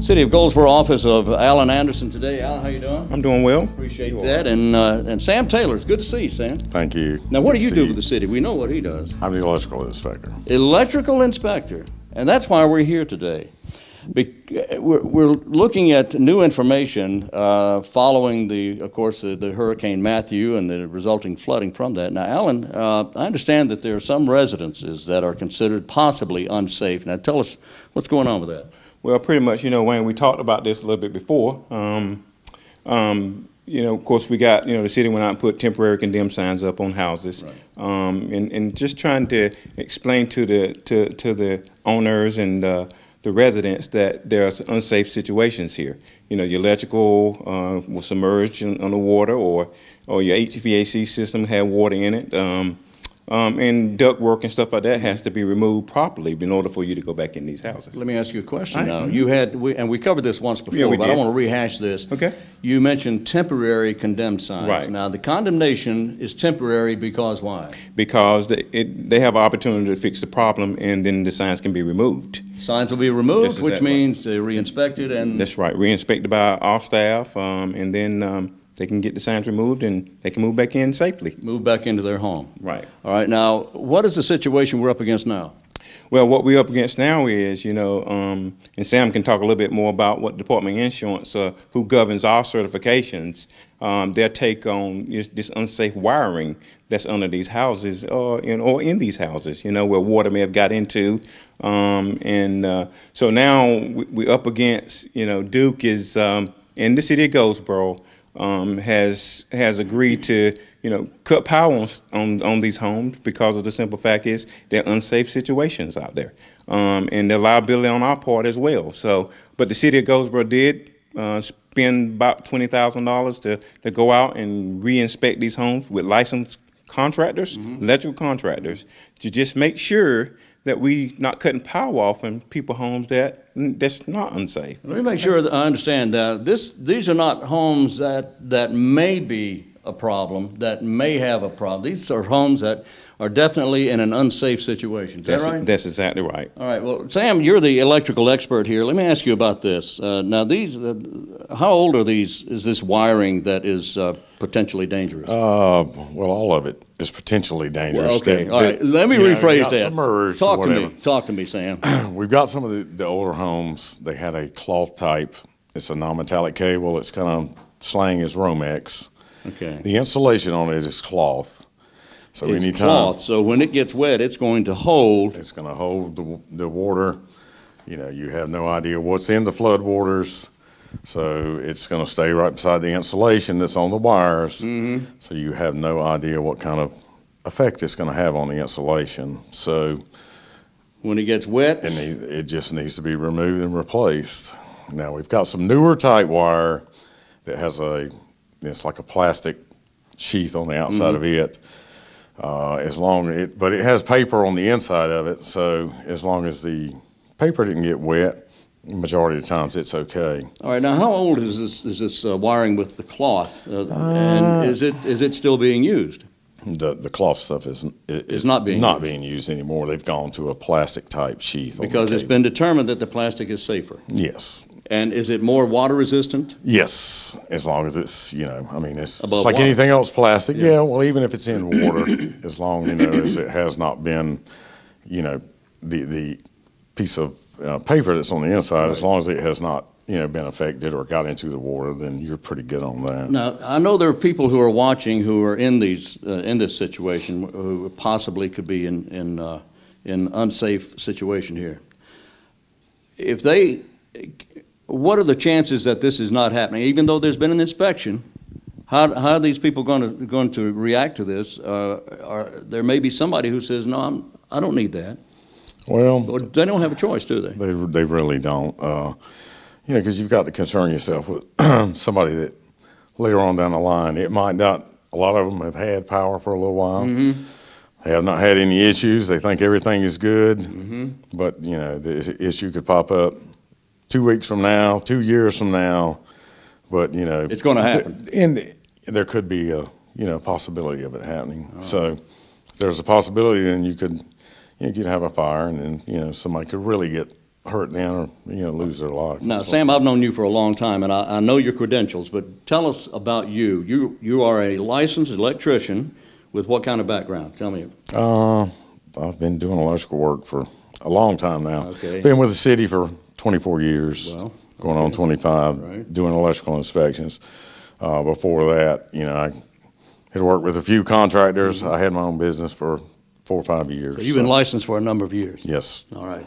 City of Goldsboro office of Alan Anderson today. Alan, how you doing? I'm doing well. Appreciate that. And Sam Taylor, it's good to see you, Sam. Thank you. Now, what do you Good to do see for the city? We know what he does. I'm the electrical inspector. Electrical inspector, and that's why we're here today. We're looking at new information following of course, the Hurricane Matthew and the resulting flooding from that. Now, Alan, I understand that there are some residences that are considered possibly unsafe. Now, tell us what's going on with that. Well, pretty much, Wayne, we talked about this a little bit before. Of course, we got, the city went out and put temporary condemned signs up on houses. Right. And just trying to explain to the owners and the residents that there's unsafe situations here. Your electrical will submerge on the water, or your HVAC system had water in it. And ductwork and stuff like that has to be removed properly in order for you to go back in these houses. Let me ask you a question now. We covered this once before, Yeah, we but I did. want to rehash this. Okay. You mentioned temporary condemned signs. Right. Now, the condemnation is temporary because why? Because they have an opportunity to fix the problem, and then the signs can be removed. Signs will be removed, That's which exactly means they're re-inspected and... That's right, re-inspected by our staff, and then they can get the signs removed and they can move back in safely. move back into their home. Right. All right. Now, what is the situation we're up against now? Well, what we're up against now is, and Sam can talk a little bit more about what Department of Insurance, who governs our certifications, their take on this unsafe wiring that's under these houses or in these houses, where water may have got into. So now we're up against, Duke is in the city of Goldsboro, has agreed to cut power on these homes because of the simple fact is there are unsafe situations out there, and there's liability on our part as well. So, but the city of Goldsboro did spend about $20,000 to go out and re-inspect these homes with licensed contractors, electrical contractors, to just make sure that we not cutting power off in people's homes that's not unsafe. Let me make sure that I understand that these are not homes that may be a problem, that may have a problem. These are homes that are definitely in an unsafe situation. Is that right? That's exactly right. All right. Well, Sam, you're the electrical expert here. Let me ask you about this. Now, how old are these? Is this wiring that is potentially dangerous? Well, all of it is potentially dangerous. Well, okay. All right. Let me rephrase that. Submerged or whatever. Talk to me, Sam. We've got some of the older homes. They had a cloth type. It's a non-metallic cable. It's kind of slang as Romex. Okay. The insulation on it is cloth. So It's anytime cloth, so when it gets wet, it's going to hold. it's going to hold the water. You have no idea what's in the flood waters. So it's going to stay right beside the insulation that's on the wires. Mm-hmm. So you have no idea what kind of effect it's going to have on the insulation. So When it gets wet, it just needs to be removed and replaced. Now we've got some newer type wire that has it's like a plastic sheath on the outside of it. But it has paper on the inside of it, so as long as the paper didn't get wet, the majority of the times it's okay. All right. Now, how old is this wiring with the cloth, and is it still being used? The cloth stuff is not being used anymore. They've gone to a plastic type sheath. Because it's been determined that the plastic is safer. Yes. And is it more water resistant? Yes, as long as it's it's Above like water. anything else plastic. Yeah. Well, even if it's in water, as long as it has not been, the piece of paper that's on the inside, Right. as long as it has not been affected or got into the water, then you're pretty good on that. Now, I know there are people who are watching who are in this situation who possibly could be in unsafe situation here. What are the chances that this is not happening? Even though there's been an inspection, how are these people going to react to this? There may be somebody who says, "No, I don't need that." Well, Or they don't have a choice, do they? they really don't. Because you've got to concern yourself with somebody that later on down the line, it might not. A lot of them have had power for a little while. Mm-hmm. They have not had any issues. They think everything is good, but the issue could pop up 2 weeks from now, 2 years from now, but It's going to happen. And there could be a possibility of it happening. So if there's a possibility, then you could have a fire, and then somebody could really get hurt then or lose their life. Now, Sam, I've known you for a long time, and I know your credentials, but tell us about you. You are a licensed electrician with what kind of background? Tell me. I've been doing electrical work for a long time now. Okay. Been with the city for 24 years, Well, going on 25, Right. doing electrical inspections. Before that, I had worked with a few contractors. I had my own business for 4 or 5 years. So you've been licensed for a number of years. Yes. All right.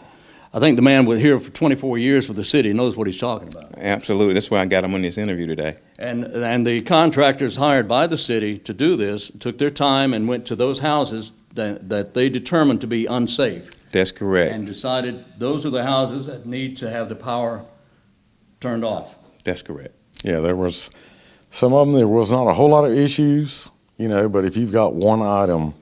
I think the man here for 24 years with the city knows what he's talking about. Absolutely. That's why I got him on this interview today. And the contractors hired by the city to do this took their time and went to those houses that they determined to be unsafe That's correct. and decided those are the houses that need to have the power turned off. That's correct. Yeah, there was some of them. There was not a whole lot of issues, but if you've got one item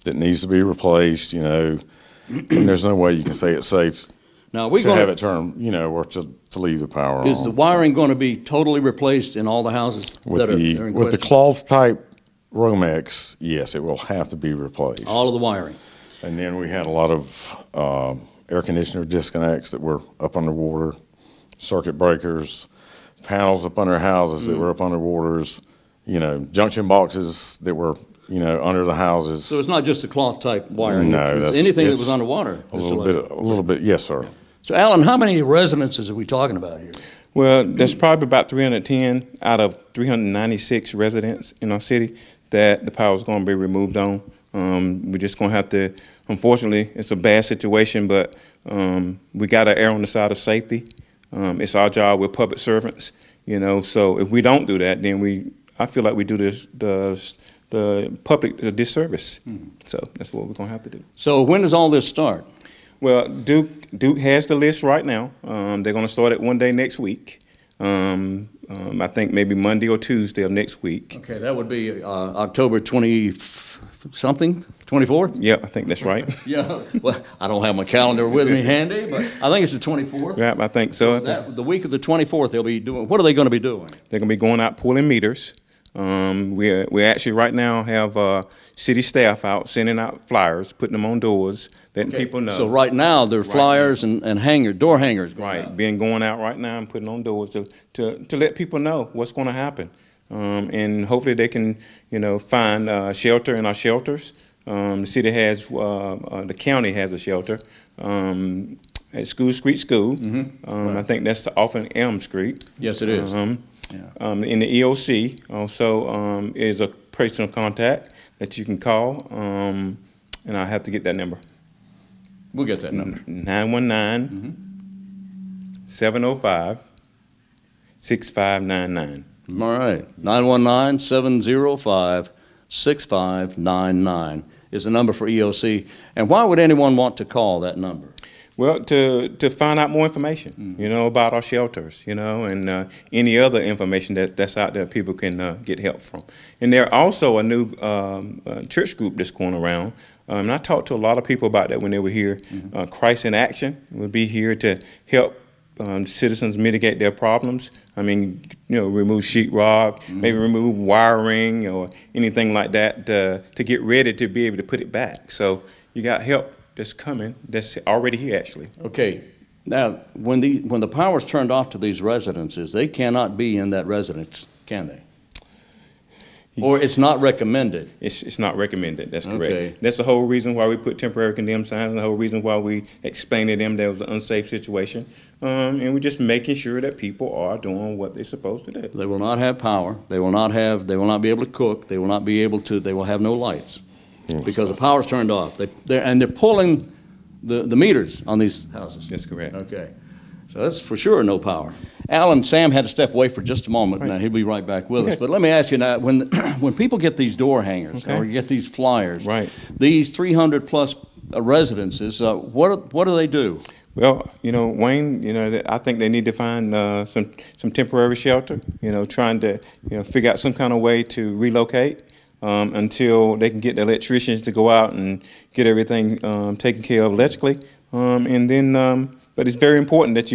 that needs to be replaced, and there's no way you can say it's safe Now, we're to going have it turned, or to leave the power is on. the wiring going to be totally replaced in all the houses With that are the in with the question? cloth type Romex, yes, it will have to be replaced. All of the wiring. And then we had a lot of air conditioner disconnects that were up underwater, circuit breakers, panels up under houses that were up underwaters, junction boxes that were, under the houses. So it's not just the cloth type wiring. No, it's that's- anything that it's was underwater. a little bit, yes, sir. So, Alan, how many residences are we talking about here? Well, there's probably about 310 out of 396 residents in our city that the power is going to be removed on. We're just going to have to, unfortunately, it's a bad situation, but we got to err on the side of safety. It's our job. We're public servants, so if we don't do that, then I feel like we do the public a disservice. So that's what we're going to have to do. So when does all this start? Well, Duke has the list right now. They're going to start it one day next week. I think maybe Monday or Tuesday of next week. Okay, that would be October 20-something, 24th? Yeah, I think that's right. Yeah, well, I don't have my calendar with me handy, but I think it's the 24th. Yeah, I think so. The week of the 24th, they'll be doing, what are they going to be doing? They're going to be going out pulling meters. We actually right now have city staff out sending out flyers, putting them on doors, letting people know. So right now, there are flyers and door hangers going Right, out. going out right now and putting on doors to let people know what's going to happen. And hopefully they can, find shelter in our shelters. The city has, the county has a shelter at School Street School. I think that's off in Elm Street. Yes, it is. In the EOC also is a personal contact that you can call, and I have to get that number. We'll get that number. 919-705-6599. All right, 919-705-6599 is the number for EOC. And why would anyone want to call that number? Well, to find out more information, about our shelters, and any other information that's out there people can get help from. And there's also a new church group that's going around. And I talked to a lot of people about that when they were here. Christ in Action will be here to help citizens mitigate their problems. I mean, remove sheetrock, maybe remove wiring or anything like that to get ready to be able to put it back. So you got help that's coming, that's already here actually. Okay, now, when the power's turned off to these residences, they cannot be in that residence, can they? Or it's not recommended? It's not recommended, that's correct. Okay. That's the whole reason why we put temporary condemned signs, and the whole reason why we explained to them that it was an unsafe situation. And we're just making sure that people are doing what they're supposed to do. They will not have power, they will not be able to cook, they will have no lights. Because the power's turned off. They're pulling the meters on these houses. That's correct. Okay. So that's for sure no power. Alan, Sam had to step away for just a moment. Right. Now, he'll be right back with us. Okay. But let me ask you now, when people get these door hangers Okay. or you get these flyers, Right. these 300-plus residences, what do they do? Well, Wayne, I think they need to find some temporary shelter, trying to, figure out some kind of way to relocate. Until they can get the electricians to go out and get everything taken care of electrically, and then. But it's very important that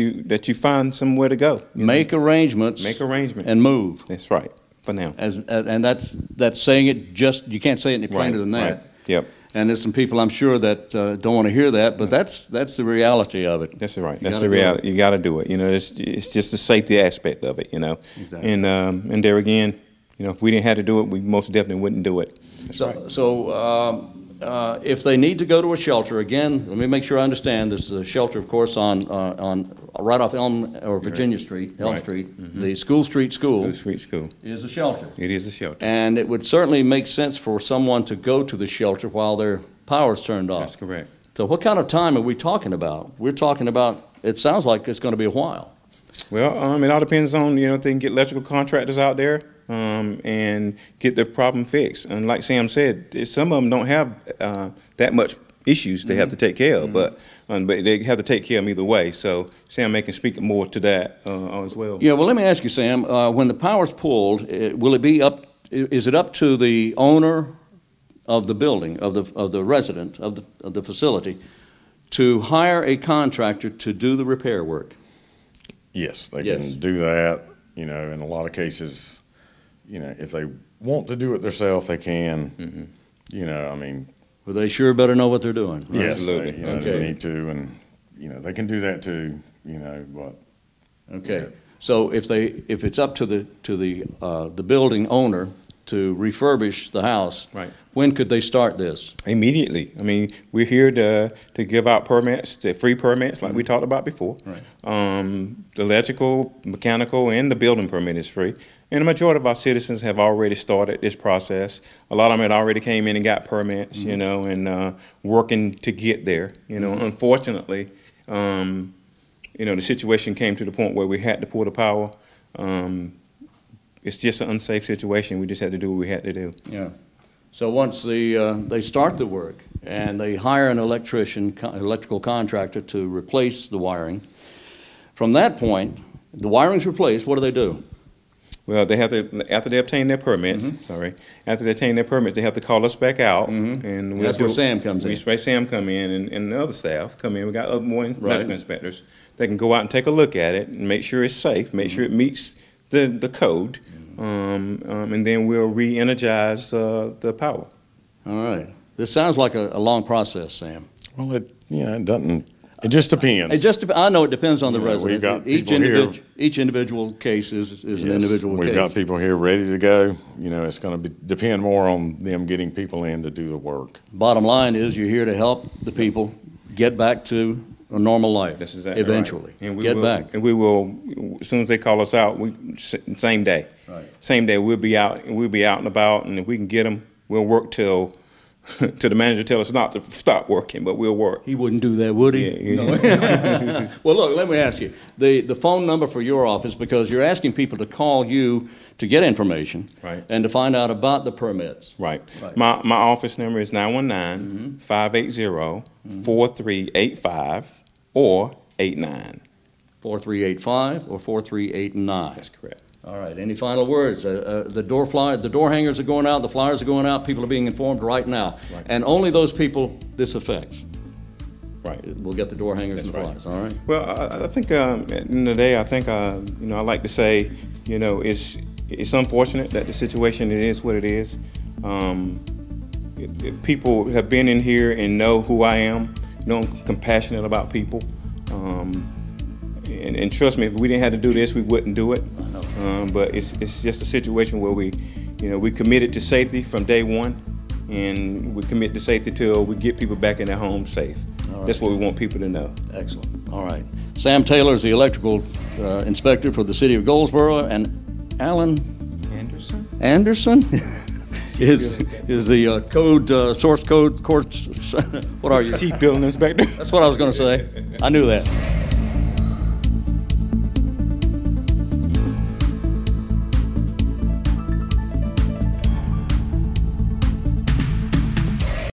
you find somewhere to go. Make arrangements. Make arrangements. And move. That's right. For now. And that's saying it you can't say it any plainer than that. Right. Yep. And there's some people I'm sure that don't want to hear that, but that's the reality of it. That's right. You That's the reality. You got to do it. You know, it's just the safety aspect of it. You know, Exactly. And there again, you know, if we didn't have to do it, we most definitely wouldn't do it. That's So, right. if they need to go to a shelter, again, let me make sure I understand. This is a shelter, of course, on right off Elm or Virginia Street, Elm Right. Street. The School Street School Sweet school. is a shelter. It is a shelter. And it would certainly make sense for someone to go to the shelter while their power's turned off. That's correct. So what kind of time are we talking about? We're talking about, it sounds like it's going to be a while. Well, it all depends on, you know, if they can get electrical contractors out there and get the problem fixed. And like Sam said, some of them don't have that much issues they have to take care of, but they have to take care of them either way. So Sam may can speak more to that as well. Yeah, well, let me ask you, Sam, when the power's pulled, will it be up, is it up to the owner of the building, of the resident, of the facility, to hire a contractor to do the repair work? Yes, they Yes. can do that. You know, in a lot of cases, you know, if they want to do it themselves, they can. You know, I mean, Well, they sure better know what they're doing. Right? yes, Absolutely. they, you know, Okay. they need to, and you know, they can do that too. You know, but Okay. So if it's up to the building owner to refurbish the house, Right. when could they start this? Immediately. I mean, we're here to give out permits, the free permits like we talked about before. Right. The electrical, mechanical, and the building permit is free. And the majority of our citizens have already started this process. A lot of them had already came in and got permits, you know, and working to get there. You know, unfortunately, you know, the situation came to the point where we had to pull the power. It's just an unsafe situation. We just had to do what we had to do. Yeah. So once they start the work and they hire an electrical contractor to replace the wiring, from that point, the wiring's replaced, what do? Well, they have to, after they obtain their permits, after they obtain their permits, they have to call us back out. And That's where Sam comes in. Sam come in and the other staff come in. We got other more Right. electrical inspectors. They can go out and take a look at it and make sure it's safe, make sure it meets the code, and then we'll re-energize the power. All right. This sounds like a long process, Sam. well, it doesn't. It just depends. I know it depends on the You know, we've resident. got people here- Each individual case is an Yes, individual we've case. got people here ready to go. You know, it's going to depend more on them getting people in to do the work. Bottom line is you're here to help the people get back to a normal life. That's exactly eventually. right. And we Get will, back. And we will, as soon as they call us out, same day. Right. Same day, we'll be out and about, and if we can get them, we'll work till the manager tell us not to stop working, but we'll work. He wouldn't do that, would he? Yeah. Well, look, let me ask you. The phone number for your office, because you're asking people to call you to get information. Right. And to find out about the permits. Right. Right. My office number is 919-580-4385 or 89. 4385 or 4389. That's correct. All right. Any final words? The door hangers are going out, the flyers are going out, people are being informed right now. Right. And only those people this affects Right. will get the door hangers and the That's right. flyers. All right. Well, I think at the end of the day, I think you know, I like to say, you know, it's unfortunate that the situation is what it is. If people have been in here and know who I am, know I'm compassionate about people. And trust me, if we didn't have to do this, we wouldn't do it. But it's just a situation where we committed to safety from day one, and we commit to safety till we get people back in their homes safe. right. That's what we want people to know. Excellent. All right. Sam Taylor is the electrical inspector for the city of Goldsboro, and Alan Anderson is the source code courts. What are you? Chief Building Inspector. That's what I was going to say. I knew that.